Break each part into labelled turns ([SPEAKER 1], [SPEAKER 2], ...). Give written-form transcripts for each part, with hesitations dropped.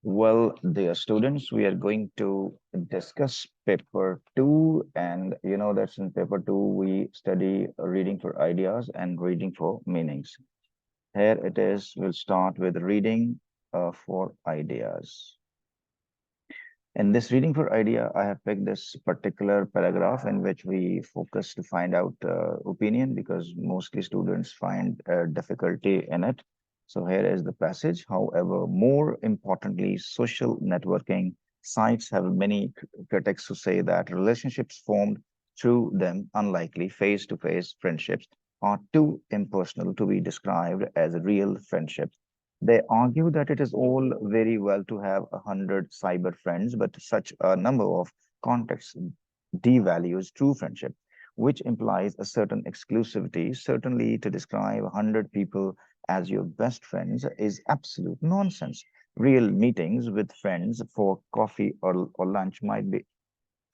[SPEAKER 1] Well, dear students, we are going to discuss paper two, and you know that's in paper two we study reading for ideas and reading for meanings. Here it is. We'll start with reading for ideas. In this reading for idea, I have picked this particular paragraph in which we focus to find out opinion because mostly students find difficulty in it. So here is the passage. However, more importantly, social networking sites have many critics who say that relationships formed through them, unlikely face-to-face friendships, are too impersonal to be described as real friendships. They argue that it is all very well to have 100 cyber friends, but such a number of contacts devalues true friendship, which implies a certain exclusivity. Certainly, to describe 100 people as your best friends is absolute nonsense. Real meetings with friends for coffee or lunch might be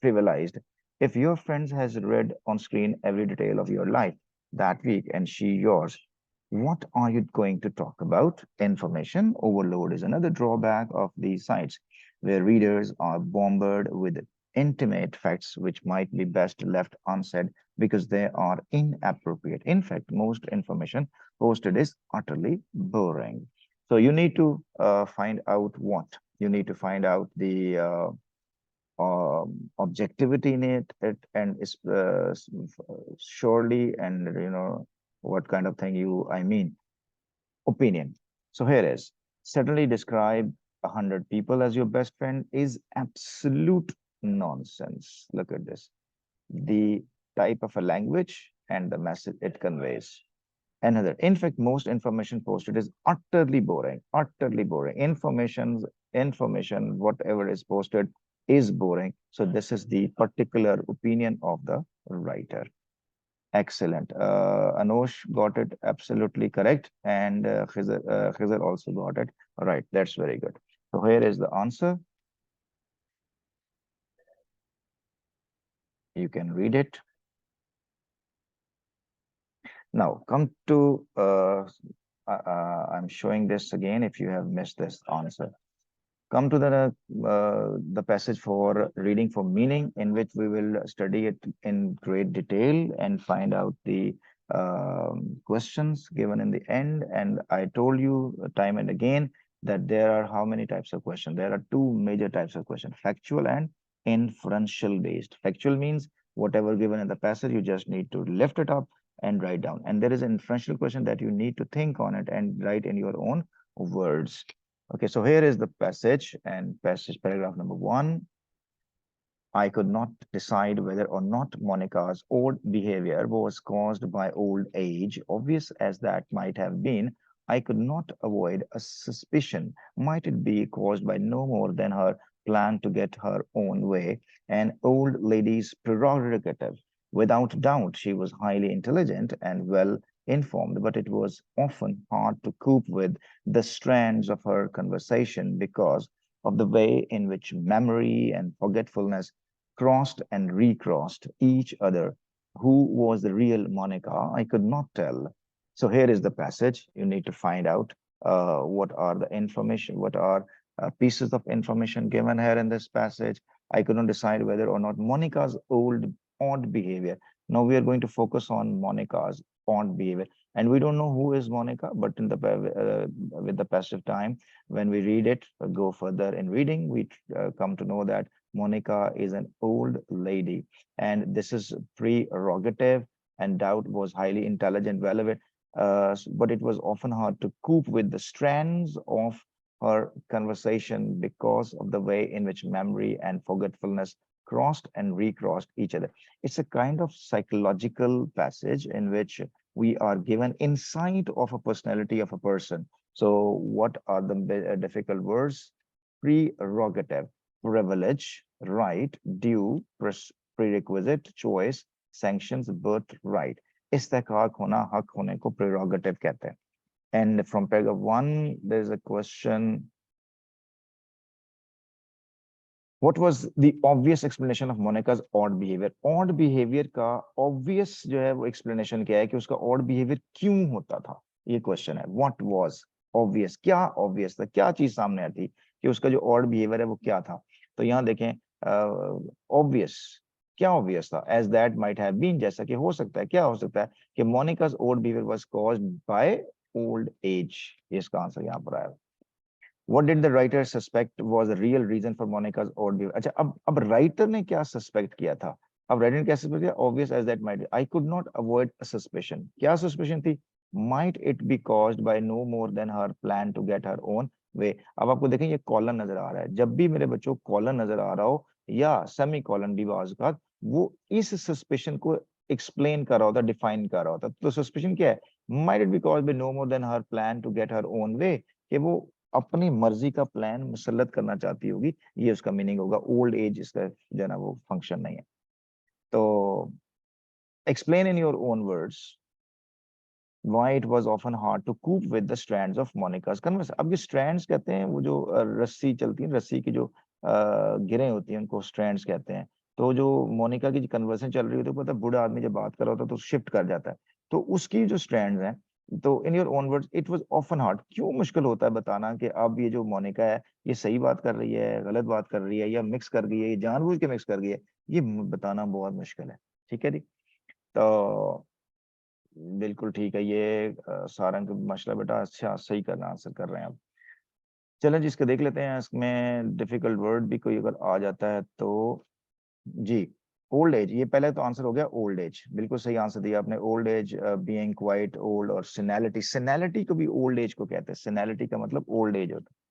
[SPEAKER 1] trivialized. If your friend has read on screen every detail of your life that week and she yours, what are you going to talk about? Information overload is another drawback of these sites, where readers are bombarded with intimate facts which might be best left unsaid because they are inappropriate. In fact, most information posted is utterly boring. So you need to find out what? You need to find out the objectivity in it and is surely and what kind of thing you I mean opinion. So here is suddenly describe 100 people as your best friend is absolute nonsense. Look at this, the type of a language and the message it conveys. Another, in fact, most information posted is utterly boring, utterly boring. Information, whatever is posted is boring. So this is the particular opinion of the writer. Excellent. Anosh got it absolutely correct, and Khizr also got it right. That's very good. So here is the answer. You can read it. Now, come to, I'm showing this again if you have missed this answer. Come to the passage for reading for meaning, in which we will study it in great detail and find out the questions given in the end. And I told you time and again that there are how many types of questions? There are two major types of questions, factual and inferential based. Factual means whatever given in the passage, you just need to lift it up and write down. And there is an inferential question that you need to think on it and write in your own words. Okay, so here is the passage and passage paragraph number one. I could not decide whether or not Monica's odd behavior was caused by old age, obvious as that might have been. I could not avoid a suspicion. Might it be caused by no more than her plan to get her own way, an old lady's prerogative? Without doubt, she was highly intelligent and well informed, but it was often hard to cope with the strands of her conversation because of the way in which memory and forgetfulness crossed and recrossed each other. Who was the real Monica? I could not tell. So here is the passage. You need to find out what are the information, what are pieces of information given here in this passage. I could not decide whether or not Monica's odd behavior. Now we are going to focus on Monica's odd behavior. And we don't know who is Monica, but in the with the passage of time, when we read it, go further in reading, we come to know that Monica is an old lady, and this is prerogative, and doubt was highly intelligent, relevant, but it was often hard to cope with the strands of her conversation because of the way in which memory and forgetfulness crossed and recrossed each other. It's a kind of psychological passage in which we are given insight of a personality of a person. So what are the difficult words? Prerogative, privilege, right, due, prerequisite, choice, sanctions, birthright. इस्तेकाक होना, हक होने को prerogative कहते हैं. And from paragraph 1, there's a question. What was the obvious explanation of Monica's odd behavior? Odd behavior का obvious जो है वो explanation क्या है कि उसका odd behavior क्यों होता था? ये question है. What was obvious? क्या obvious था? क्या चीज सामने आती कि उसका जो ऑड बिहेवियर है वो क्या था। तो यहाँ देखें ऑब्वियस, क्या ऑब्वियस था, as that might have been, जैसा कि हो सकता है, क्या हो सकता है कि मोनिका's odd behavior was caused by old age, इसका आंसर यहाँ पर आया। What did the writer suspect was the real reason for Monica's odd behavior? अच्छा, अब राइटर ने क्या सस्पेक्ट किया था? अब राइटर ने क्या सस्पेक्ट किया? Obvious as that might be, I could not avoid a suspicion. क्या suspicion थी? Might it be caused by no more than her plan to get her own way? अब आपको देखें ये कॉलन नजर आ रहा है, जब भी मेरे बच्चों कॉलन नजर आ रहा हो या सेमी कॉलन भी बाज़ का, वो इस सस्पेशन को एक्सप्लेन कर रहा होता, डिफाइन कर रहा होता। तो सस्पेशन क्या है? Might it be caused by no more than her plan to get her own way, कि वो अपनी मर्जी का प्लान मुसल्लत करना चाहती होगी, ये उसका मीनिंग होगा। ओल्ड एज इसका जो है ना वो फंक्शन नहीं है। तो explain in your own words why it was often hard to cope with the strands of Monica's converse। अब ये strands कहते हैं वो जो रस्सी चलती है, रस्सी की जो गिरें होती हैं उनको strands कहते हैं। तो जो मोनिका की कन्वर्सेशन चल रही होती है, पता है बूढ़ा आदमी जब बात कर रहा होता है तो शिफ्ट कर जाता है, तो उसकी जो स्ट्रैंड्स हैं, तो इन your own words it was often hard, क्यों मुश्किल होता है बताना कि अब ये जो मोनिका है ये सही बात कर रही है, गलत बात कर रही है, या मिक्स कर गई है, ये जानबूझ के मिक्स कर गई है, ये बताना बहुत मुश्किल है। ठीक है जी। तो बिल्कुल ठीक है, ये सारंग मसला बेटा अच्छा सही करना, आंसर कर रहे हैं आप। चलें जी, इसको देख लेते हैं, इसमें डिफिकल्ट वर्ड भी कोई अगर आ जाता है तो। जी, ओल्ड एज, ये पहले तो आंसर हो गया ओल्ड एज, बिल्कुल सही आंसर दिया आपने। Old age being quite old, और सेनिलिटी, सेनिलिटी को भी ओल्ड एज को कहते हैं, सेनिलिटी का मतलब ओल्ड एज होता है।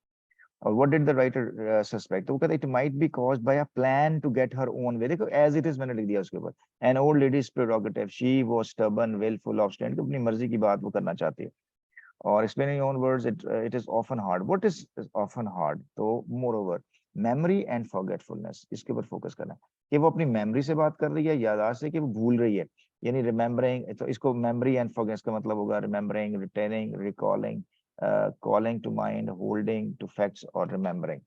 [SPEAKER 1] और what did the writer suspect, तो वो कहता है it might be caused by a plan to get her own way. देखो एज इट इज मैंने लिख दिया उसके ऊपर, an old lady's prerogative, she was stubborn willful obstinate, अपनी मर्जी की बात वो करना चाहती है। और explaining your own words, it is often hard. What is often hard? तो moreover memory and forgetfulness, इसके ऊपर फोकस करना है कि वो अपनी मेमोरी से बात कर रही है, याददाश्त से, कि वो भूल रही है, यानी रिमेम्बरिंग, तो इसको मेमोरी एंड फॉरगेट का मतलब होगा remembering, retaining, recalling, calling to mind, holding to facts, और रिमेम्बरिंग।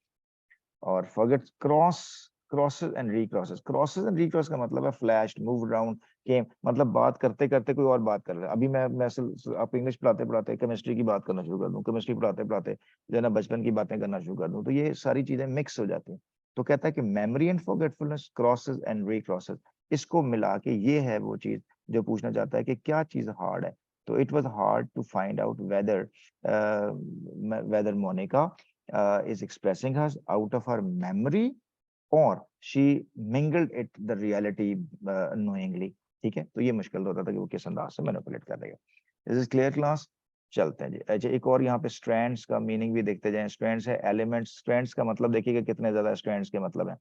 [SPEAKER 1] और forget, crosses and recrosses, crosses and recross का मतलब है फ्लैश्ड, मूव अराउंड, के मतलब बात करते करते कोई और बात कर रहा है। अभी मैं आप इंग्लिश पढ़ाते पढ़ाते केमिस्ट्री की बात करना शुरू कर दूं, केमिस्ट्री पढ़ाते पढ़ाते जो है ना बचपन की बातें करना शुरू कर दूं, तो ये सारी चीजें मिक्स हो जाती हैं। तो कहता है कि memory and forgetfulness, crosses and recrosses, इसको मिला के ये है वो चीज जो पूछना चाहता है कि क्या चीज हार्ड है। तो it was hard to find out whether Monica is expressing her out of her memory, or she mingled it the reality knowingly। ठीक है, तो ये मुश्किल होता था कि वो किस अंदाज से मैनिपुलेट कर रही है। This is clear class. चलते हैं जी। अच्छा, एक और यहाँ पे स्ट्रैंड्स का मीनिंग भी देखते जाएं। स्ट्रैंड्स है एलिमेंट्स, स्ट्रैंड्स का मतलब देखिएगा कितने ज्यादा स्ट्रैंड्स के मतलब है।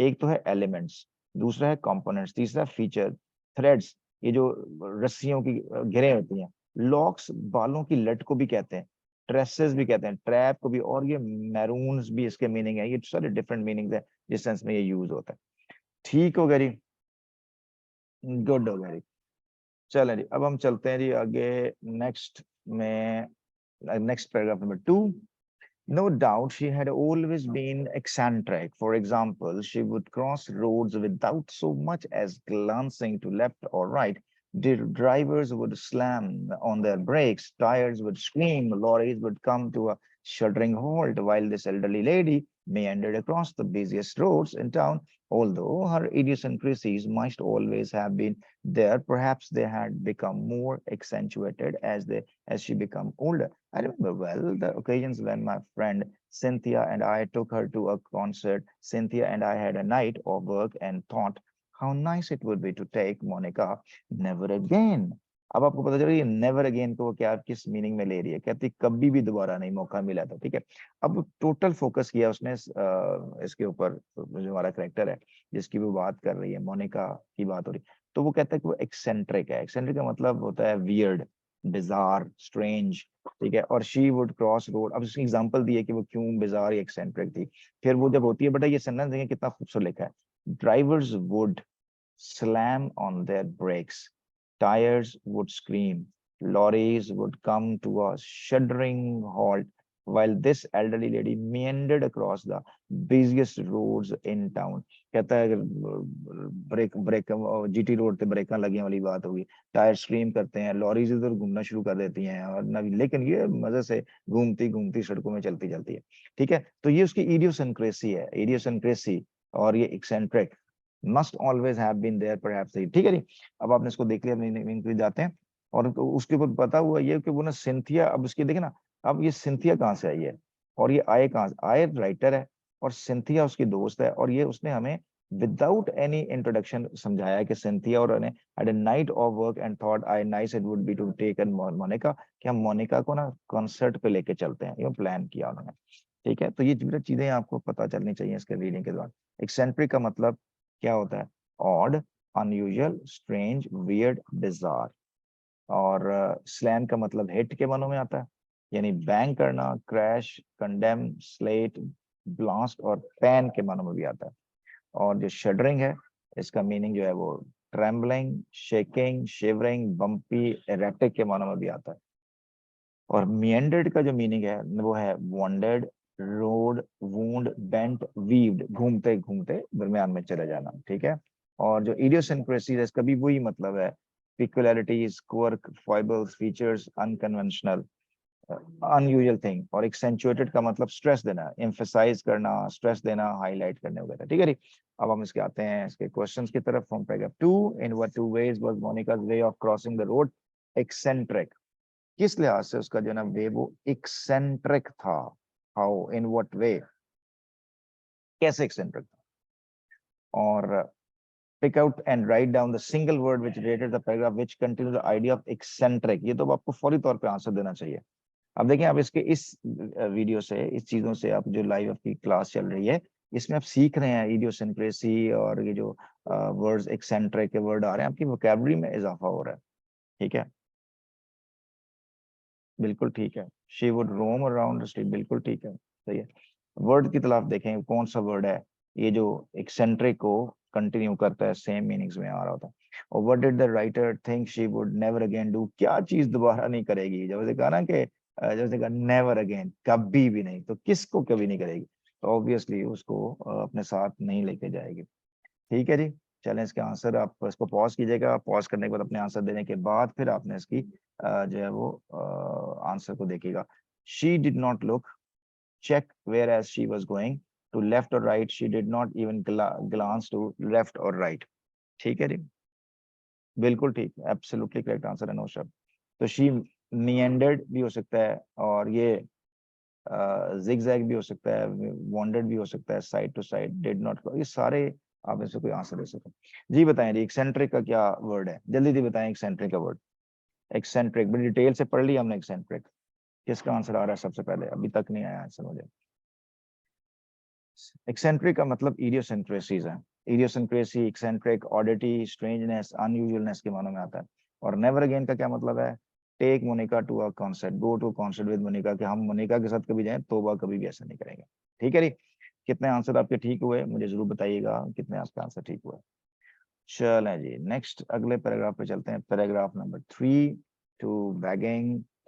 [SPEAKER 1] एक तो है एलिमेंट्स, दूसरा है कंपोनेंट्स, तीसरा फीचर, थ्रेड्स, ये जो रस्सियों की घेरे होती हैं, लॉक्स, बालों की लट को भी कहते हैं, ट्रेसेस भी कहते हैं, ट्रैप को भी, और ये मैरून्स भी इसके मीनिंग है। ये सारे डिफरेंट मीनिंग्स है जिस सेंस में ये यूज होता है। ठीक हो गया जी, गुड हो गया जी। चलें जी, अब हम चलते हैं जी आगे नेक्स्ट में, next paragraph number 2। No doubt she had always been eccentric. For example, she would cross roads without so much as glancing to left or right. The drivers would slam on their brakes, tires would scream, lorries would come to a shuddering halt, while this elderly lady meandered across the busiest roads in town. Although her idiosyncrasies must always have been there, perhaps they had become more accentuated as she became older. I remember well the occasions when my friend Cynthia and I took her to a concert. Cynthia and I had a night of work and thought how nice it would be to take Monica never again. अब आपको पता चला ये never again को क्या किस meaning में ले रही है, कहती कभी भी दोबारा नहीं मौका मिला था। ठीक है, अब टोटल फोकस किया उसने इसके ऊपर, जो हमारा करेक्टर है जिसकी वो बात कर रही है, मोनिका की बात हो रही, तो वो कहता है कि वो एक्सेंट्रिक है। एक्सेंट्रिक का मतलब होता है वियर्ड, बिजार, स्ट्रेंज। ठीक है, और शी वुड क्रॉस रोड, अब उसकी एग्जांपल दी है कि वो क्यों बिजार या एक्सेंट्रिक थी। फिर वो जब होती है, बेटा ये सेंटेंस देखें कितना खूबसूरत लिखा है, drivers would slam on their brakes, tires would scream, lorries would come to a shuddering halt, while this elderly lady meandered across the busiest roads in town. कहता है ब्रेक ब्रेक जीटी रोड पे ब्रेਕਾਂ लगी वाली बात होगी, tyre scream करते हैं, lorries इधर घूमना शुरू कर देती हैं, और लेकिन ये मजे से घूमती घूमती सड़कों में चलती चलती है। ठीक है, तो ये उसकी इडियोसिंक्रेसी है, इडियोसिंक्रेसी। और ये eccentric must always have been there perhaps. ठीक है जी, अब आपने इसको देख लिया, मीनिंग पे जाते हैं। और उसके ऊपर पता हुआ ये कि वो ना सिंथिया, अब उसकी देखे ना, अब ये सिंथिया कहाँ से आई है, और ये आए कहाँ से, आए राइटर है और सिंथिया उसकी दोस्त है, और ये उसने हमें विदाउट एनी इंट्रोडक्शन समझाया कि सिंथिया और ने had a night of work and thought I nice it would be to take and Monika, कि हम मोनिका को ना कॉन्सर्ट पे लेके चलते हैं, ये प्लान किया उन्होंने। ठीक है, तो ये चीजें आपको पता चलनी चाहिए इसके रीडिंग के दौरान। एक्सेंट्रिक का मतलब क्या होता है, odd, unusual, strange, weird, bizarre. और स्लैम का मतलब हिट के मानों में आता है, यानी बैंग करना, क्रैश, कंडेम, स्लेट, ब्लास्ट और पैन के मानों में भी आता है। और जो शडरिंग है, इसका मीनिंग जो है वो trembling, shaking, shivering, bumpy, erratic के मानों में भी आता है। और मिएंडर्ड का जो मीनिंग है वो है wounded, road, wound, bent, weaved, घूमते घूमते दरमियान में चले जाना। ठीक है, और जो इडियोसिंक्रेसी है इसका भी वही मतलब है, peculiarities, quirk, foibles, features, unconventional, unusual thing. और एक्सेंचुएटेड का मतलब स्ट्रेस देना, एम्फेसाइज करना, स्ट्रेस देना, हाईलाइट करने वगैरह। ठीक है जी, अब हम इसके आते हैं इसके क्वेश्चंस की तरफ। From paragraph 2, in what two ways was Monica's way of crossing the road eccentric. किस लिहाज से उसका जो ना वे वो एक्सेंट्रिक था, हाउ, इन व्हाट वे, कैसे एक्सेंट्रिक था। और pick out and write down the single word which related the paragraph which continues the idea of eccentric। ये तो आपको फौरी तौर पे आंसर देना चाहिए। अब देखिए, आप इसके इस वीडियो से, इस चीजों से, आप जो लाइव आपकी क्लास चल रही है इसमें आप सीख रहे हैं इडियोसिंक्रेसी, और ये जो वर्ड्स एक्सेंट्रिक के वर्ड आ रहे हैं, आपकी वोकैबुलरी में इजाफा हो रहा है। ठीक है, बिल्कुल ठीक है। She would roam around the street, बिल्कुल ठीक है, सही है। वर्ड की तरफ देखें, कौन सा वर्ड है ये जो एक्सेंट्रिक को कंटिन्यू करता है, सेम मीनिंग्स में आ रहा होता है। और what did the writer think she would never again do, क्या चीज दोबारा नहीं करेगी, जब उसे कहा ना कि जैसे कहा नेवर अगेन, कभी भी नहीं, तो किसको कभी नहीं करेगी, तो ऑब्वियसली उसको अपने साथ नहीं लेके जाएगी। ठीक है जी, चलें इसके आंसर, आप इसको पॉज कीजिएगा, पॉज करने के बाद अपने आंसर देने के बाद फिर आपने इसकी जो है वो आंसर को देखिएगा। She did not look, check whereas she was going to left or right, she did not even glance to left or right। ठीक है जी, बिल्कुल ठीक, एब्सोल्युटली करेक्ट आंसर है, नो शब्द। तो शी meandered भी हो सकता है, और ये zigzag भी हो सकता है, wandered भी हो सकता है, side to side, did not, ये सारे आप इससे कोई आंसर दे सकते हैं। जी बताएं जी, एक्सेंट्रिक का क्या वर्ड है, जल्दी जी बताएं एक्सेंट्रिक का वर्ड। एक्सेंट्रिक बड़ी डिटेल से पढ़ लिया हमने एक्सेंट्रिक, किसका आंसर आ रहा है सबसे पहले, अभी तक नहीं आया आंसर मुझे। एक्सेंट्रिक का मतलब इडियोसेंट्रेसीज है, इडियोसेंट्रेसी, एक्सेंट्रिक, ऑडिटी, स्ट्रेंजनेस, अनयूजुअलनेस के मानों में आता है। और नेवर अगेन का क्या मतलब है, take Monica to a concert, go to concert with Monica, कि हम मोनिका के साथ कभी जाएं, तोबा कभी भी ऐसा नहीं करेंगे। ठीक है जी, कितने आंसर आपके ठीक हुए मुझे जरूर बताइएगा, कितने आपके आंसर ठीक हुए। चलें जी, नेक्स्ट अगले पैराग्राफ पे चलते हैं, paragraph number 3।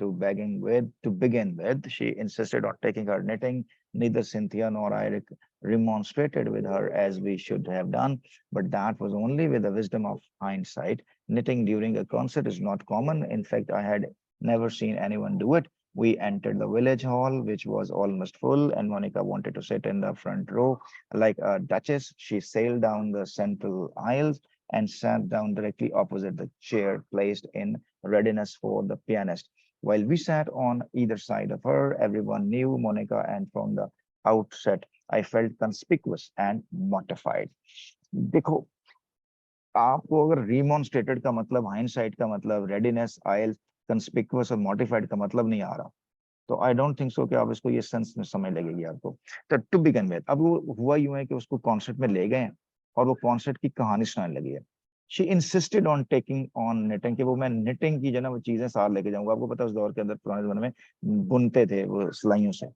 [SPEAKER 1] To begin with, she insisted on taking her knitting. Neither Cynthia nor I remonstrated with her as we should have done, but that was only with the wisdom of hindsight. Knitting during a concert is not common. In fact, I had never seen anyone do it. We entered the village hall, which was almost full, and Monica wanted to sit in the front row. Like a duchess, she sailed down the central aisles and sat down directly opposite the chair placed in readiness for the pianist. While we sat on either side of her, everyone knew Monica, and from the outset, I felt conspicuous and mortified. देखो, आपको अगर remonstrated का मतलब, hindsight का मतलब, readiness, oil, conspicuous और mortified का मतलब नहीं आ रहा, तो आई डोंट थिंक सो कि आप इसको ये सेंस में समय लगेगी आपको। तो टू बिगिन विद, अब वो हुआ यूं है कि उसको कॉन्सर्ट में ले गए और वो कॉन्सर्ट की कहानी सुनाने लगी है। She insisted on taking on knitting, कि वो मैं निटिंग की जो ना वो चीजें साथ लेके जाऊंगा। आपको पता है उस दौर के अंदर पुराने जमाने में बुनते थे वो सिलाइयों से।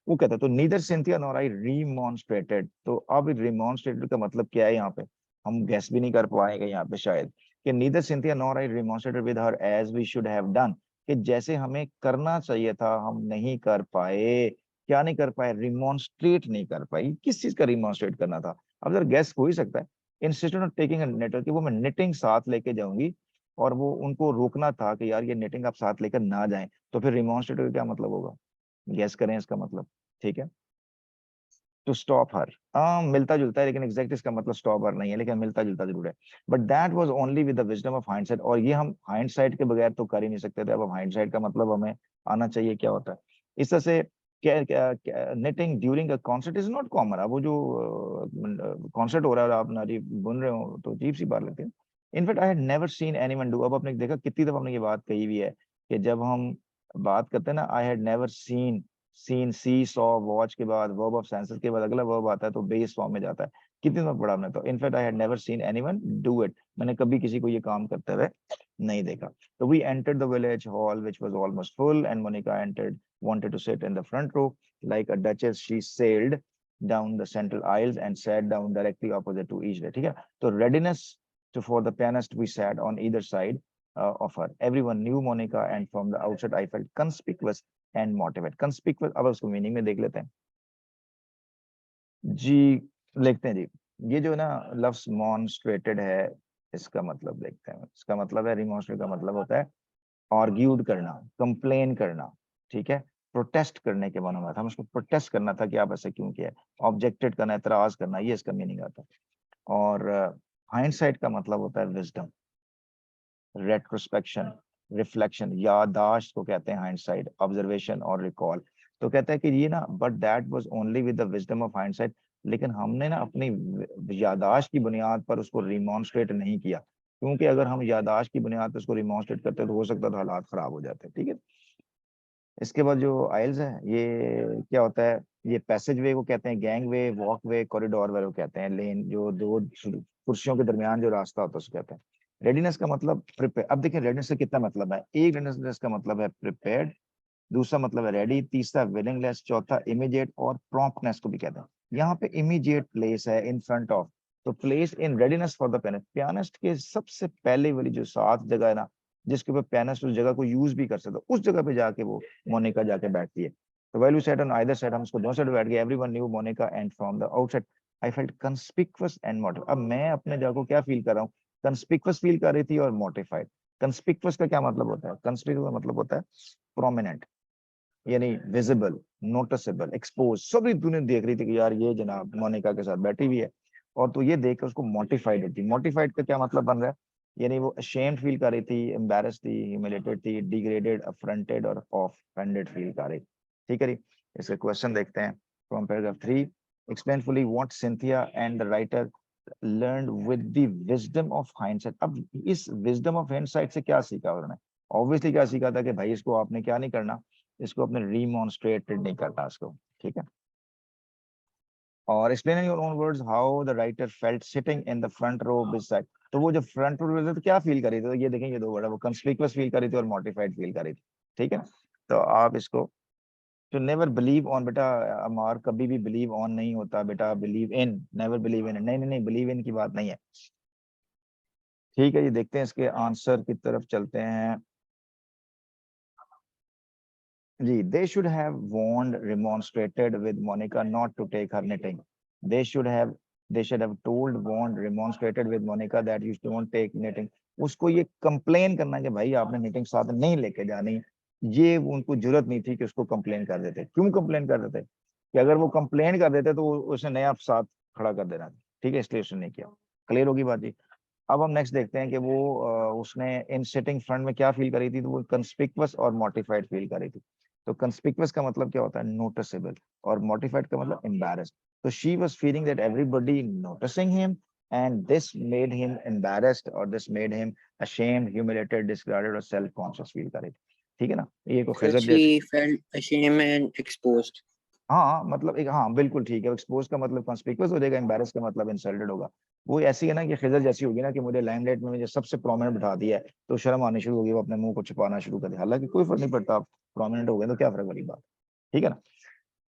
[SPEAKER 1] वो कहता तो नीदर सिंथिया नॉर आई रिमॉन्स्ट्रेटेड, तो अब रिमॉन्स्ट्रेटेड का मतलब क्या है यहाँ पे, हम गेस भी नहीं कर पाएंगे यहाँ पे शायद, कि neither Cynthia nor I remonstrated with her as we should have done, कि जैसे हमें करना चाहिए था हम नहीं कर पाए। क्या नहीं कर पाए, रिमॉन्स्ट्रेट नहीं कर पाई। किस चीज का रिमॉन्स्ट्रेट करना था? अब जरा गैस हो ही सकता है, instead of taking a network, कि वो मैं निटिंग साथ लेके जाऊंगी, और वो उनको रोकना था कि यार ये निटिंग आप साथ लेकर ना जाएं, तो फिर रिमॉन्स्ट्रेट का क्या मतलब होगा? गैस करें इसका मतलब। ठीक है, टू स्टॉप हर, हाँ मिलता जुलता है, लेकिन एग्जैक्ट इसका मतलब स्टॉप हर नहीं है, लेकिन मिलता जुलता जरूर है। But that was only with the wisdom of hindsight, और ये हम हाइंडसाइट के बगैर तो कर ही नहीं सकते थे। अब हाइंडसाइट का मतलब हमें आना चाहिए क्या होता है। इस तरह से knitting during a concert is not common. अब वो जो कॉन्सर्ट हो रहा है और आप नारी बुन रहे हो तो अजीब सी बात लगती है। In fact I had never scene anyone do, अब आपने देखा कितनी दफा हमने ये बात कही हुई है कि जब हम बात करते हैं ना, I had never seen, seen see saw watch के बाद वर्ब ऑफ सेंसेस के बाद अगला वर्ब आता है तो बेस फॉर्म में जाता है। कितनी बार पढ़ा हमने, तो in fact I had never scene anyone do it, मैंने कभी किसी को ये काम करते हुए नहीं देखा। तो we entered the village hall which was almost full and Monica entered, wanted to sit in the front row like a duchess. She sailed down the central aisles and sat down directly opposite to each. ठीक है, तो readiness to for the pianist, we sat on either side of her. Everyone knew Monica, and from the outset I felt conspicuous and motivated. Conspicuous, अब उसको meaning में देख लेते हैं जी। लिखते हैं जी, ये जो ना लफ्ज मॉन्स्ट्रेटेड है, इसका मतलब देखते हैं। इसका मतलब है, रिमॉन्स्ट्रेट का मतलब होता है आर्ग्यूड करना, कंप्लेन करना। ठीक है, प्रोटेस्ट करने के मानो में था, हम उसको प्रोटेस्ट करना था कि आप ऐसे क्यों किया, ऑब्जेक्टेड करना, एतराज करना, ये इसका मीनिंग आता है। और हाइंडसाइट का मतलब होता है विजडम, रेट्रोस्पेक्शन, रिफ्लेक्शन, याददाश्त को कहते हैं हाइंडसाइट, ऑब्जर्वेशन और रिकॉल। तो कहता है कि ये ना, but that was only with the wisdom of hindsight, लेकिन हमने ना अपनी याददाश्त की बुनियाद पर उसको रिमॉन्स्ट्रेट नहीं किया, क्योंकि अगर हम याददाश्त की बुनियाद पर उसको रिमॉन्स्ट्रेट करते तो हो सकता था हालात खराब हो जाते। ठीक है, इसके बाद जो आइल्स है ये क्या होता है, ये पैसेज वे को कहते हैं, गैंग वे, वॉक वे, कॉरिडोर वे को कहते हैं, लेन जो दो कुर्सियों के दरमियान जो रास्ता होता है उसको कहते हैं। रेडीनेस का मतलब प्रिपेयर। अब देखिए रेडीनेस का कितना मतलब है, एक रेडीनेस का मतलब है प्रिपेयर्ड, दूसरा मतलब है रेडी, तीसरा विलिंगनेस, चौथा इमीडिएट, और प्रॉम्प्टनेस को भी कहते हैं। यहाँ पे इमीडिएट प्लेस है इन फ्रंट ऑफ, तो place in readiness for the pianist, pianist के सबसे पहले वाली जो सात जगह है ना, जिसके ऊपर पियानिस्ट उस जगह को यूज भी कर सकता, उस जगह पे जाके वो मोनिका जाके बैठती है। तो well we sat on either side, हम उसको दोनों साइड बैठ गए। Everyone knew Monica and from the outside I felt conspicuous and motive. अब मैं अपने जगह को क्या फील कर रहा हूँ, कंस्पिक्वस फील कर रही थी और मोटिफाइड। कंस्पिक्वस का क्या मतलब होता है, कंस्पिक्वस का मतलब होता है प्रोमिनेंट, यानी विजिबल, नोटिसेबल, एक्सपोज, सभी दुनिया देख रही थी कि यार ये जनाब मोनिका के साथ बैठी हुई है, और तो ये देख कर उसको मोटिफाइड होती। मोटिफाइड का क्या मतलब बन रहा है, यानी वो अशेम्ड फील कर रही थी, एम्बैरेस्ड थी, ह्यूमिलेटेड थी, डिग्रेडेड, अफ्रंटेड और ऑफेंडेड फील कर रही। ठीक है जी, इसका क्वेश्चन देखते हैं from paragraph 3। Explain fully what Cynthia and the writer learned with the wisdom of hindsight. अब इस विजडम ऑफ हाइंडसाइट से क्या सीखा उन्होंने? ऑब्वियसली क्या सीखा था कि भाई इसको आपने क्या नहीं करना, इसको अपने रिमॉन्स्ट्रेटेड नहीं करना इसको। ठीक है, और explain in your own words how the writer felt sitting in the front row beside. तो वो जो फ्रंट रो तो क्या फील कर रही थी, तो ये देखेंगे दो वर्ड है, वो कंस्पिक्युअस फील कर रही थी और मॉडिफाइड फील कर रही थी। ठीक है, तो आप इसको, टू नेवर बिलीव ऑन, बेटा अमार कभी भी बिलीव ऑन नहीं होता बेटा, believe in, never believe in, नहीं नहीं नहीं, बिलीव इन की बात नहीं है। ठीक है, ये देखते हैं इसके आंसर की तरफ चलते हैं जी। They should have warned, remonstrated with Monica not to take her knitting. They should have, they should have told, warned, remonstrated with Monica that you don't take knitting. उसको ये कंप्लेन करना कि भाई आपने knitting साथ नहीं लेके जानी, ये उनको जरूरत नहीं थी कि उसको कंप्लेन कर देते। क्यों कंप्लेन कर देते, कि अगर वो कंप्लेन कर देते तो उसने नया साथ खड़ा कर देना। ठीक है, इसलिए उसने नहीं किया। क्लियर होगी बात जी। अब हम नेक्स्ट देखते हैं कि वो उसने इन सिटिंग फ्रंट में क्या फील करी थी, तो वो कंस्पिक्वस और मोटिफाइड फील करी थी। तो कंस्पिक्वस का मतलब क्या होता है, नोटिसेबल, और मोटिफाइड का मतलब एम्बैरेस्ड। तो she was feeling that everybody noticing him, and this made him embarrassed, और this made him ashamed, humiliated, discarded और सेल्फ कॉन्शियस फील करे। ठीक है ना, ये को
[SPEAKER 2] That
[SPEAKER 1] खिजर जैसे।
[SPEAKER 2] she felt ashamed and exposed.
[SPEAKER 1] हाँ मतलब एक, हाँ बिल्कुल ठीक है, एक्सपोज का मतलब कॉन्स्पिक्युअस हो जाएगा, एम्बैरेस का मतलब इंसल्टेड होगा। वो ऐसी है ना कि खिजर जैसी होगी ना, कि मुझे लाइमलाइट में मुझे सबसे प्रोमिनेंट बिठा दिया है, तो शर्म आनी शुरू होगी, वो अपने मुंह को छुपाना शुरू कर दिया। हालांकि कोई फर्क नहीं पड़ता, आप प्रोमिनेंट हो गए तो क्या फर्क वाली बात। ठीक है ना,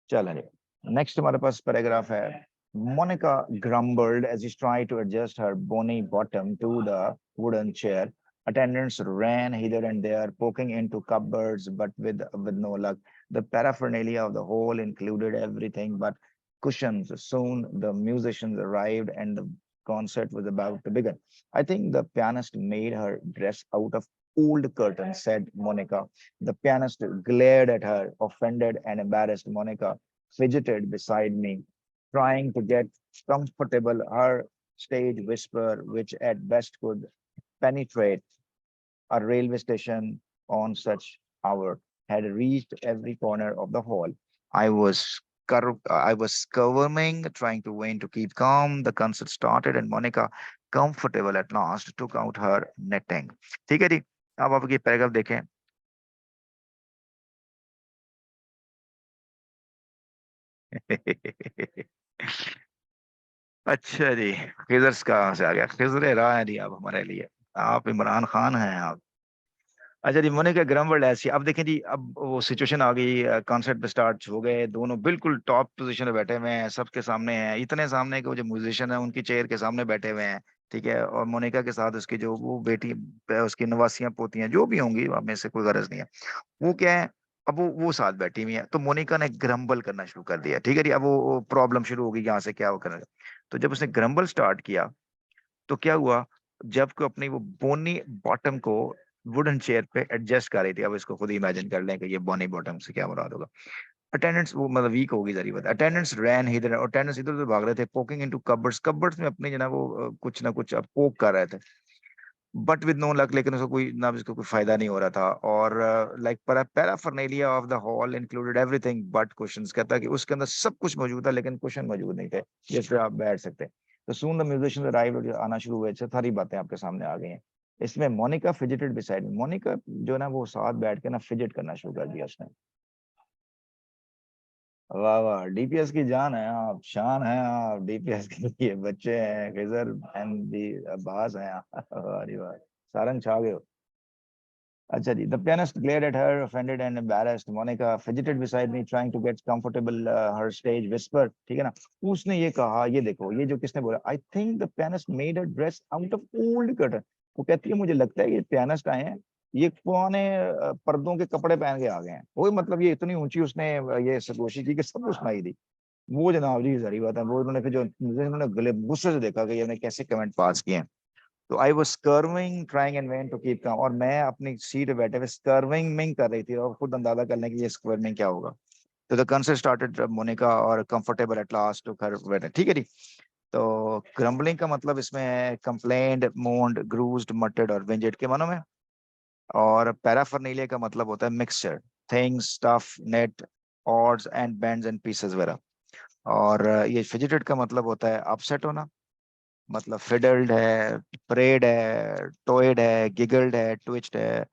[SPEAKER 1] चलें नेक्स्ट हमारे पास पैराग्राफ है। Monica grumbled as she tried to adjust her bony bottom to the wooden chair. Attendants ran hither and there, poking into cupboards, but with no luck. The paraphernalia of the hall included everything but cushions. Soon the musicians arrived and the concert was about to begin. I think the pianist made her dress out of old curtains, said Monica. The pianist glared at her, offended and embarrassed. Monica fidgeted beside me, trying to get comfortable. Her stage whisper, which at best could penetrate a railway station on such hour, had reached every corner of the hall. I was squirming, trying to win to keep calm. The concert started, and Monica, comfortable at last, took out her knitting. ठीक है जी, अब आप ये paragraph देखें. अच्छा जी, खिजर कहाँ से आ गया? खिजर राह है जी आप हमारे लिए. आप इमरान खान हैं आप. अच्छा जी, मोनिका ग्रम्बल्ड ऐसी. अब देखें जी, अब वो सिचुएशन आ गई. कॉन्सर्ट पे स्टार्ट हो गए, दोनों बिल्कुल टॉप पोजीशन में बैठे हुए हैं, सबके सामने हैं, इतने सामने कि वो जो म्यूजिशियन है उनकी चेयर के सामने बैठे हुए हैं. ठीक है, और मोनिका के साथ उसकी जो वो बेटी, उसकी नवासियां पोतियां जो भी होंगी, अब में से कोई गरज नहीं है, वो क्या है, अब वो साथ बैठी हुई है. तो मोनिका ने ग्रम्बल करना शुरू कर दिया. ठीक है जी, अब वो प्रॉब्लम शुरू होगी यहाँ से क्या वो करना. तो जब उसने ग्रम्बल स्टार्ट किया, तो क्या हुआ, जब को अपनी वो बोनी बॉटम को वुडन चेयर पे एडजस्ट कर रही थी. अब इसको खुद ही इमेजिन कर लें कि ये बोनी बॉटम से क्या मुराद होगा. अटेंडेंट्स वो मतलब वीक होगी जरी बात. अटेंडेंट्स रैन इधर, अटेंडेंट्स इधर उधर भाग रहे थे. पोकिंग इनटू कबर्ड्स, कबर्ड्स में अपने जो ना वो कुछ ना कुछ पोक कर रहे थे. बट विद नो लक, लेकिन उसको कोई ना, इसको कोई फायदा नहीं हो रहा था. और like paraphernalia of the hall included everything but questions. कहता है कि उसके अंदर सब कुछ मौजूद था लेकिन क्वेश्चन मौजूद नहीं थे जिस पे आप बैठ सकते. तो सून द म्यूजिशियंस अराइव्ड, आना शुरू हुए. सारी बातें आपके सामने आ गई हैं. इसमें मोनिका फिजिटेड बिसाइड मी. मोनिका जो है ना वो साथ बैठ के ना फिजिट करना शुरू कर दिया उसने. वाह वाह, डीपीएस की जान है आप, शान है आप. डीपीएस के लिए बच्चे हैं, खिजर एंड दी अब्बास हैं आप. वाह जी वाह, सारंग छा गए हो. अच्छा जी. The pianist glared at her, offended and embarrassed. Monica fidgeted beside me, trying to get comfortable. Her stage whisper, ठीक है ना. उसने ये कहा, ये देखो, ये जो किसने बोला. I think the pianist made her dress out of old curtain. वो कहती है मुझे लगता है ये पियानिस्ट आए हैं, ये पुराने पर्दों के कपड़े पहन के आ गए हैं. वो मतलब ये इतनी ऊंची उसने ये कोशिश की कि सबको सुनाई दी. वो जनाब जी जहरी बात है. वो उन्होंने फिर जो उन्होंने गले गुस्से से देखा कि ये कैसे कमेंट पास किए हैं. तो I was squirming trying and vain to keep calm. और मैं अपनी सीट पे बैठे हुए स्कर्विंग मिंग कर रही थी और खुद अंदाजा कर लें कि ये स्कर्विंग क्या होगा. तो द कंसर्ट स्टार्टेड. मोनिका और comfortable at last to her बैठे. ठीक है जी. तो ग्रम्बलिंग का मतलब इसमें है कंप्लेंड, मोन्ड, ग्रूज्ड, मटेड और विंजेड के मानों में. और पैराफर्नेलिया का मतलब होता है mixture, things, stuff, net, odds and bands and pieces वगैरह. और ये फिजिटेड का मतलब होता है अपसेट होना. मतलब फिडल्ड है, प्रेड है, टोयड है, गिगल्ड है, ट्विच्ड है,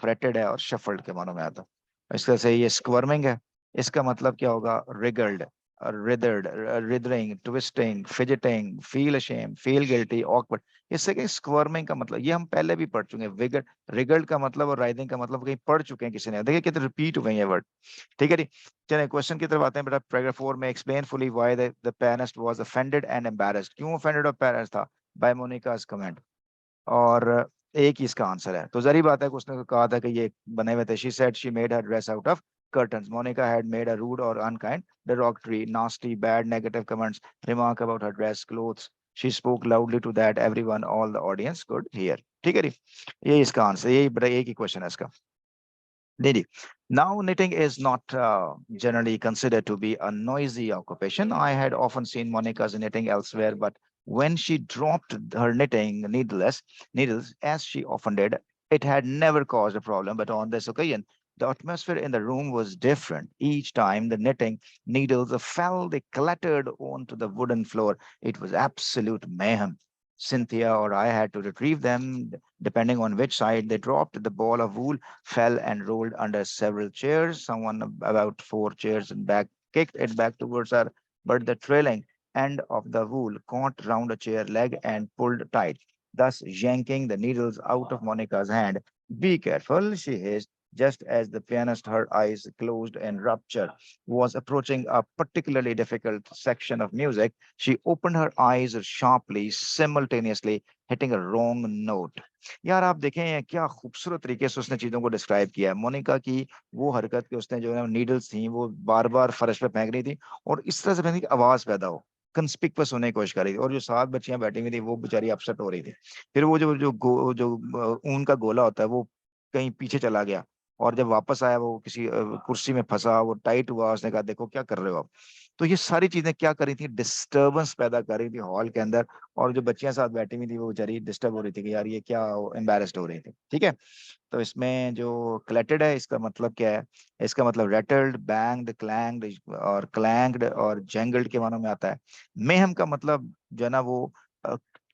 [SPEAKER 1] फ्रेटेड है और शफल्ड के मानों में आता है. इस तरह से ये स्क्वर्मिंग है. इसका मतलब क्या होगा, wriggled, writhed, writhing, twisting, fidgeting, feel ashamed, feel guilty, awkward. इससे कि स्क्वर्मिंग का मतलब ये हम पहले भी पढ़ चुके हैं. विगल, रिगल्ड का मतलब और राइदिंग का मतलब कहीं पढ़ चुके हैं किसी ने. देखिए कितने रिपीट हुए हैं ये वर्ड. ठीक है जी. चलिए क्वेश्चन की तरफ आते हैं बेटा. पैराग्राफ 4 में explain fully why the pianist was offended and embarrassed. क्यों ऑफेंडेड और embarrassed था बाय मोनिका's कमेंट. और एक ही इसका आंसर है. तो जरी बात है कि उसने कहा था कि ये बने हुए थे. She said she made her dress out of curtains. Monica had made a rude or unkind, derogatory, nasty, bad, negative comments, remark about her dress, clothes. She spoke loudly to that everyone, all the audience could hear. ठीक है जी. ये इसका answer, यही बड़ा एक ही question है इसका. Didi. Now, knitting is not generally considered to be a noisy occupation. I had often seen Monica's knitting elsewhere, but when she dropped her knitting needles, as she often did, it had never caused a problem. But on this occasion, the atmosphere in the room was different. Each time the knitting needles fell, they clattered onto the wooden floor. It was absolute mayhem. Cynthia or I had to retrieve them, depending on which side they dropped. The ball of wool fell and rolled under several chairs. Someone about 4 chairs back kicked it back towards her, but the trailing end of the wool caught round a chair leg and pulled tight, thus yanking the needles out of Monica's hand. Be careful, she hissed. just as the pianist, her eyes closed and rupture, was approaching a particularly difficult section of music, she opened her eyes sharply, simultaneously hitting a wrong note. यार आप देखें क्या खूबसूरत तरीके से उसने चीजों को डिस्क्राइब किया है। मोनिका की वो हरकत कि उसने जो है नीडल्स थी वो बार बार फर्श पे फेंक रही थी और इस तरह से फेंक रही थी कि आवाज पैदा हो, कंस्पिक्वस होने की कोशिश कर रही थी, और जो सात बच्चियां बैठी हुई थी वो बेचारी अपसेट हो रही थी। फिर वो ऊन का गोला होता है वो कहीं पीछे चला गया, और जब वापस आया वो किसी कुर्सी में फंसा, वो टाइट हुआ, उसने कहा देखो क्या कर रहे हो आप। तो ये सारी चीजें क्या कर रही थी, डिस्टरबेंस पैदा कर रही थी हॉल के अंदर, और जो बच्चियां साथ बैठी हुई थी वो बेचारी डिस्टर्ब हो रही थी कि यार ये क्या, एम्बेरस्ड हो रही थी। ठीक है, तो इसमें जो क्लैटेड है इसका मतलब क्या है, इसका मतलब रेटल्ड, बैंग्ड, क्लैंग्ड और जेंगल्ड के मानों में आता है। मेहम का मतलब जो है ना वो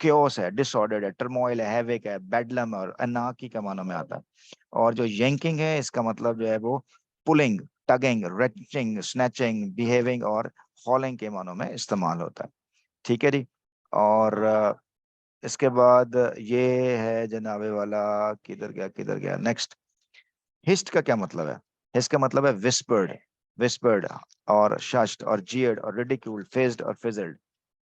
[SPEAKER 1] क्योस है, डिसऑर्डर्ड है, टर्मोइल है, हैविक है, बेडलम और अनार्की का मानों में आता है। और जो यंकिंग है इसका मतलब जो है वो pulling, tugging, reaching, snatching, behaving और हॉलिंग के मानों में इस्तेमाल होता है। ठीक है जी। और इसके बाद ये है जनाबे वाला, किधर गया नेक्स्ट। हिस्ट का क्या मतलब है, हिस्ट का मतलब है विस्पर्ड, विस्पर्ड और शस्ट और जियर्ड और रिडिक्यूल्ड, फेज्ड और फिजल्ड।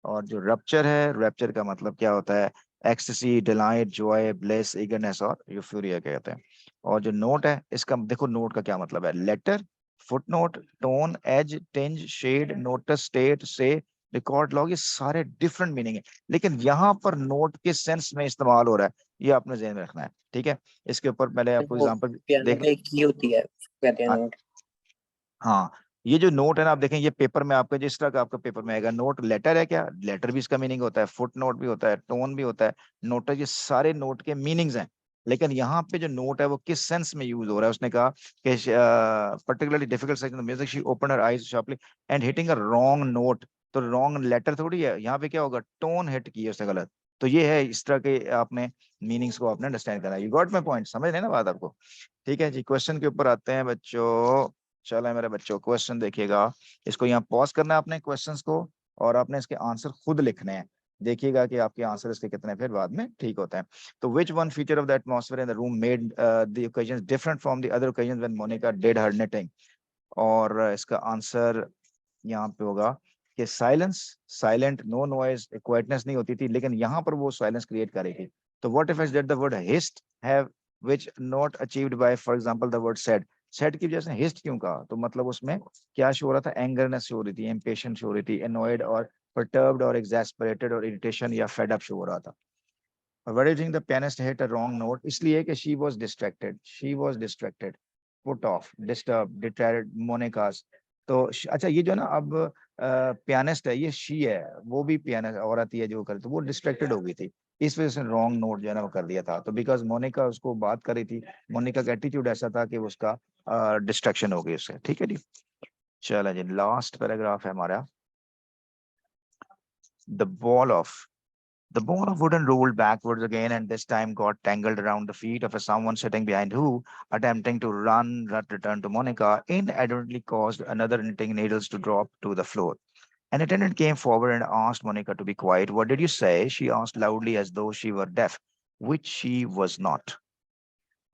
[SPEAKER 1] और जो रप्चर है, रैप्चर का मतलब क्या होता है, ecstasy, delight, Joy, bless, eagerness और यूफोरिया कहते हैं। और जो नोट है इसका देखो, नोट का क्या मतलब है, letter, footnote, tone, edge, tinge, shade, notice, state, say, record, log, ये सारे डिफरेंट मीनिंग है, लेकिन यहाँ पर नोट के सेंस में इस्तेमाल हो रहा है, ये आपने ध्यान में रखना है। ठीक है, इसके ऊपर पहले आपको
[SPEAKER 2] वो
[SPEAKER 1] एग्जांपल
[SPEAKER 2] पियानो
[SPEAKER 1] देख।
[SPEAKER 2] पे की होती है, कहते हैं नोट।
[SPEAKER 1] हाँ, ये जो नोट है ना, आप देखें ये पेपर में आपका जिस तरह का आपका पेपर में आएगा, नोट लेटर है क्या, लेटर भी इसका मीनिंग होता है, फुट नोट भी होता है, टोन भी होता है, नोट, ये सारे नोट के मीनिंग्स हैं। लेकिन यहाँ पे जो नोट है वो किस सेंस में यूज हो रहा है, उसने कहा कि particularly difficult section of music she open her eyes sharply and hitting a wrong note. तो रॉन्ग लेटर थोड़ी है, यहाँ पे क्या होगा, टोन हिट की है उसने गलत। तो ये है, इस तरह के आपने मीनिंग्स को आपने अंडरस्टैंड करना है। यू गॉट माय पॉइंट, समझ रहे हैं ना बात आपको। ठीक है जी, क्वेश्चन के ऊपर आते हैं बच्चों। चलो मेरे बच्चों, क्वेश्चन देखिएगा, इसको यहाँ पॉज करना है आपने क्वेश्चंस को, और आपने इसके आंसर खुद लिखने हैं। देखिएगा कि आपके आंसर इसके कितने फिर बाद में ठीक होते हैं। तो which one feature of the atmosphere in the room made the occasion different from the other occasion when Monica did her knitting. और इसका आंसर यहाँ पे होगा कि silence, silent, no noise, quietness नहीं होती थी, लेकिन यहाँ पर वो साइलेंस क्रिएट कर रही थी। तो what if that the word hist have which not achieved by for example the word sad. Sad की वजह से हिस्ट क्यों कहा, तो मतलब उसमें क्या शो हो रहा था, एंगरनेस शो हो रही थी, इम्पेशेंट शो हो रही थी, एनॉयड और perturbed और exasperated और इरिटेशन या फेड अप शो हो रहा था। What do you think the pianist hit a wrong note? इसलिए कि she was distracted, put off, disturbed, deterred, Monica's। तो अच्छा, ये जो ना अब पियानिस्ट है, ये शी है, वो भी पियानिस्ट औरत ही है जो कर, तो वो डिस्ट्रैक्टेड हो गई थी, इस वजह से रॉन्ग नोट जो है ना वो कर दिया था। तो बिकॉज मोनिका उसको बात कर रही थी, मोनिका का एटीट्यूड ऐसा था कि उसका डिस्ट्रैक्शन हो गई उससे। ठीक है जी, चलो जी, लास्ट पैराग्राफ है हमारा। The ball of The ball of wooden rolled backwards again, and this time got tangled around the feet of someone sitting behind who, attempting to return to Monica, inadvertently caused another knitting needles to drop to the floor. An attendant came forward and asked Monica to be quiet. What did you say? She asked loudly as though she were deaf, which she was not.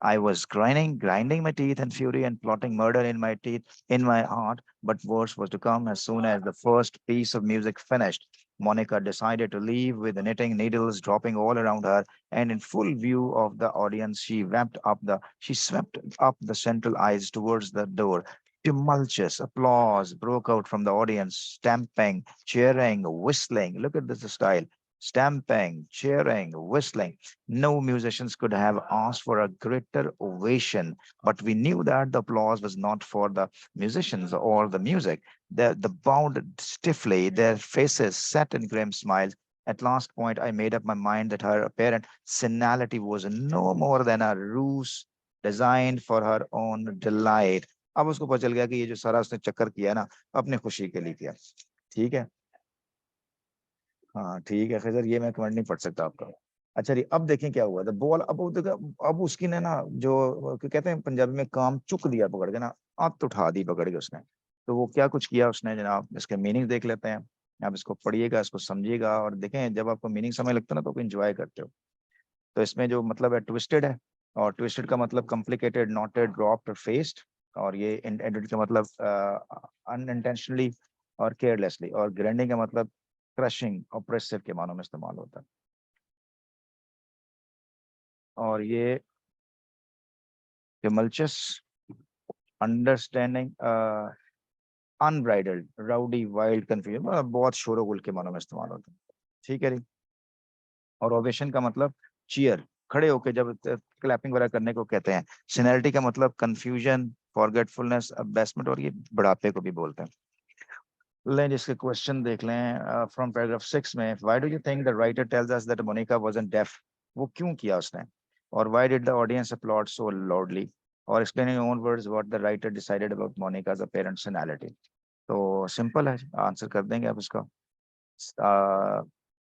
[SPEAKER 1] I was grinding my teeth in fury and plotting murder in my teeth, in my heart, but worse was to come as soon as the first piece of music finished. Monica decided to leave with the knitting needles dropping all around her, and in full view of the audience, she swept up the central aisles towards the door. Tumultuous applause broke out from the audience, stamping, cheering, whistling. Look at this style. Stamping, cheering, whistling. No musicians could have asked for a greater ovation, but we knew that the applause was not for the musicians or the music. The bowed stiffly, their faces set in grim smiles. At last point, I made up my mind that her apparent senility was no more than a ruse designed for her own delight. अब उसको पता चल गया कि ये जो सारा उसने चक्कर किया ना, अपने खुशी के लिए किया। ठीक है, हाँ ठीक है खैर, ये मैं कमेंट नहीं पढ़ सकता आपका। अच्छा जी, अब देखें क्या हुआ, द बॉल, अब वो देखो, अब उसकी ने ना जो कहते हैं पंजाबी में काम चुक दिया पकड़ के ना, आत उठा दी पकड़ के उसने। तो वो क्या कुछ किया उसने जनाब, इसके मीनिंग देख लेते हैं। आप इसको पढ़िएगा, इसको समझिएगा, और देखें जब आपको मीनिंग समझ लगता है ना तो आप इंजॉय करते हो। तो इसमें जो मतलब है ट्विस्टेड है, और ट्विस्टेड का मतलब कॉम्प्लिकेटेड, नॉटेड, ड्रॉप्ड, फेस्ड। और ये एंडेड का मतलब अनइंटेंशनली और केयरलेसली। और ग्राइंडिंग का मतलब क्रशिंग, ऑप्रेसिव के मानों में इस्तेमाल होता है। और ये tumultuous, understanding, unbridled, rowdy, wild, confusion, बहुत शोरगुल के मानों में इस्तेमाल होता है। ठीक है जी। और ओवेशन का मतलब चीयर, खड़े होके जब क्लैपिंग वगैरह करने को कहते हैं। सीनियरिटी का मतलब कंफ्यूजन, फॉरगेटफुलनेस, अबेसमेंट, और ये बुढ़ापे को भी बोलते हैं। लें जिसके क्वेश्चन देख लें फ्रॉम पैराग्राफ 6 में, why do you think the writer tells us that Monica wasn't deaf, वो क्यों किया उसने। और why did the audience applaud so loudly. और explain in own words what the writer decided about Monica's apparent personality। तो simple है, answer कर देंगे आप इसका।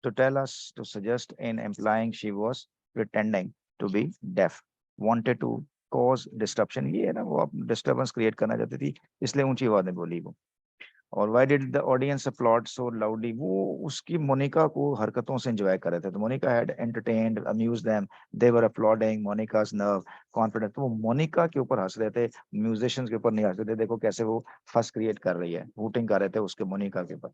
[SPEAKER 1] To tell us, to suggest in implying she was pretending to be deaf, wanted to cause disruption, ये है ना, वो डिस्टर्बेंस क्रिएट करना चाहती थी, इसलिए ऊंची आवाज में बोली वो। और why did the audience applaud so loudly, वो उसकी मोनिका को हरकतों से एंजॉय कर रहे थे। तो Monika had entertained, amused them, they were applauding Monica's nerve, confidence। तो वो मोनिका के ऊपर हंस रहे थे, म्यूजिशियंस के ऊपर नहीं हंस रहे थे। देखो कैसे वो फस क्रिएट कर रही है, हूटिंग कर रहे थे उसके मोनिका के ऊपर।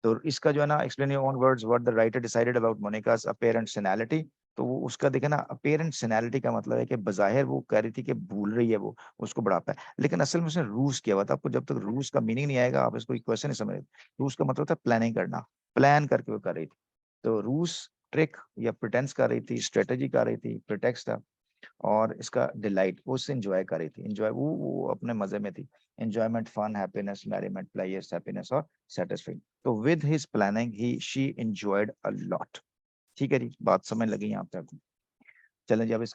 [SPEAKER 1] तो इसका जो है ना, explain your own words what the writer decided about Monica's apparent personality। तो वो उसका देखे ना, अपेरेंट पर्सनैलिटी का मतलब है कि बजाहिर वो कह रही थी कि भूल रही है वो, उसको बढ़ापा है, लेकिन असल में उसने रूस किया हुआ था। आपको जब तक रूस का मीनिंग नहीं आएगा, आप इसको क्वेश्चन नहीं समझ। रूस का मतलब था प्लानिंग करना, प्लान करके वो कर रही थी। तो रूस ट्रिक या प्रिटेंस कर रही थी, स्ट्रेटेजी कर रही थी, प्रिटेक्स था। और इसका डिलाइट, वो उससे एंजॉय कर रही थी, एंजॉय, वो अपने मजे में थी। Enjoyment, fun, happiness, merriment, players, happiness और सेटिस्फाइंग। तो with his planning he she enjoyed a lot. ठीक है जी, बात समझ लगी यहाँ पे आपको। चलें जी, अब इसके